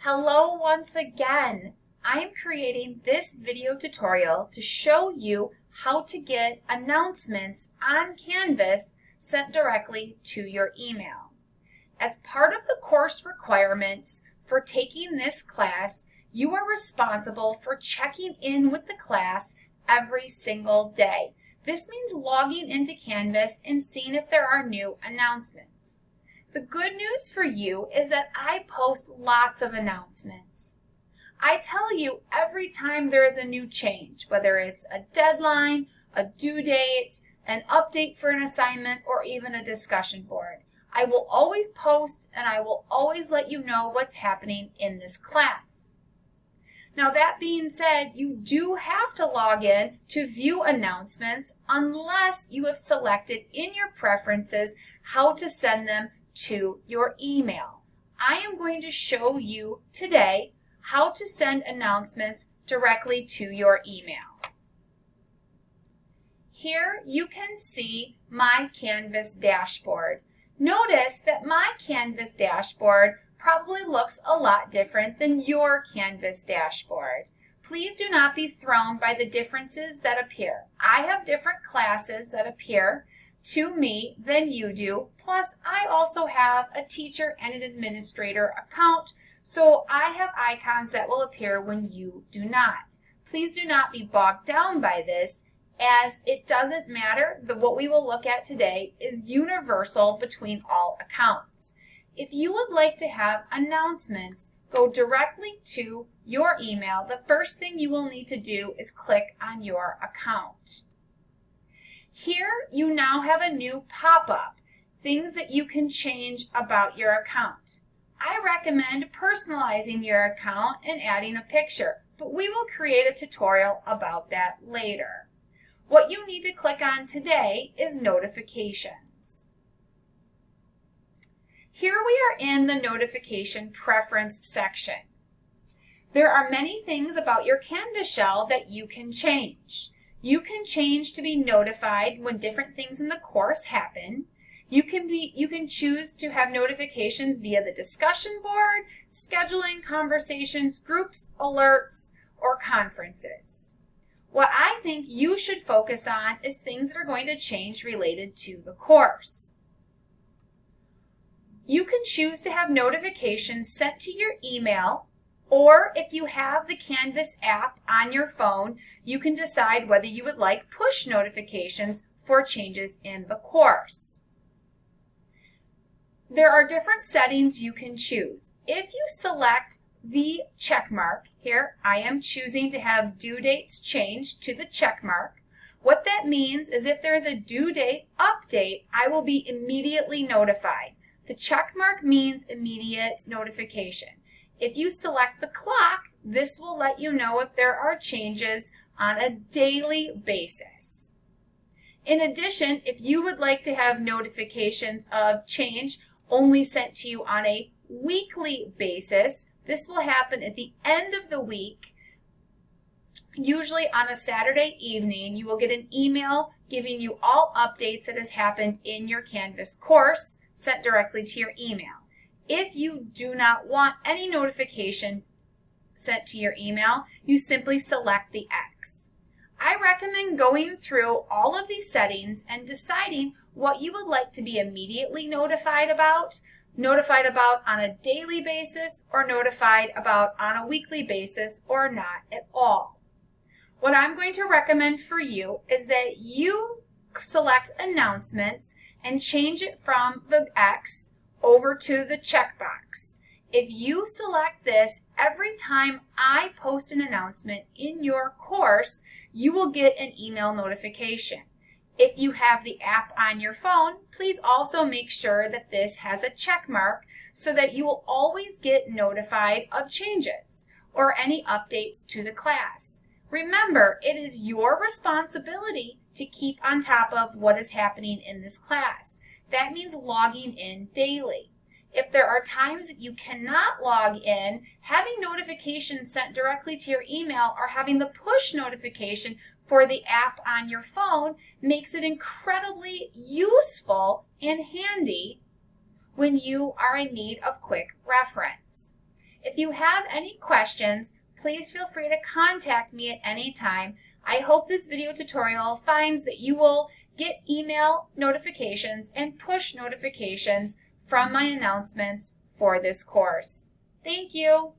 Hello once again. I am creating this video tutorial to show you how to get announcements on Canvas sent directly to your email. As part of the course requirements for taking this class, you are responsible for checking in with the class every single day. This means logging into Canvas and seeing if there are new announcements. The good news for you is that I post lots of announcements. I tell you every time there is a new change, whether it's a deadline, a due date, an update for an assignment, or even a discussion board. I will always post and I will always let you know what's happening in this class. Now that being said, you do have to log in to view announcements unless you have selected in your preferences how to send them to your email. I am going to show you today how to send announcements directly to your email. Here you can see my Canvas dashboard. Notice that my Canvas dashboard probably looks a lot different than your Canvas dashboard. Please do not be thrown by the differences that appear. I have different classes that appear to me than you do. Plus, I also have a teacher and an administrator account, so I have icons that will appear when you do not. Please do not be bogged down by this, as it doesn't matter. What we will look at today is universal between all accounts. If you would like to have announcements go directly to your email, the first thing you will need to do is click on your account. Here you now have a new pop-up, things that you can change about your account. I recommend personalizing your account and adding a picture, but we will create a tutorial about that later. What you need to click on today is notifications. Here we are in the notification preference section. There are many things about your Canvas shell that you can change. You can change to be notified when different things in the course happen. You can choose to have notifications via the discussion board, scheduling conversations, groups, alerts, or conferences. What I think you should focus on is things that are going to change related to the course. You can choose to have notifications sent to your email, or if you have the Canvas app on your phone, you can decide whether you would like push notifications for changes in the course. There are different settings you can choose. If you select the check mark, here I am choosing to have due dates changed to the check mark. What that means is if there is a due date update, I will be immediately notified. The check mark means immediate notification. If you select the clock, this will let you know if there are changes on a daily basis. In addition, if you would like to have notifications of change only sent to you on a weekly basis, this will happen at the end of the week. Usually on a Saturday evening, you will get an email giving you all updates that has happened in your Canvas course sent directly to your email. If you do not want any notification sent to your email, you simply select the X. I recommend going through all of these settings and deciding what you would like to be immediately notified about on a daily basis, or notified about on a weekly basis, or not at all. What I'm going to recommend for you is that you select announcements and change it from the X over to the checkbox. If you select this, every time I post an announcement in your course, you will get an email notification. If you have the app on your phone, please also make sure that this has a check mark so that you will always get notified of changes or any updates to the class. Remember, it is your responsibility to keep on top of what is happening in this class. That means logging in daily. If there are times that you cannot log in, having notifications sent directly to your email or having the push notification for the app on your phone makes it incredibly useful and handy when you are in need of quick reference. If If you have any questions, please feel free to contact me at any time. I hope this video tutorial finds that you will get email notifications and push notifications from my announcements for this course. Thank you.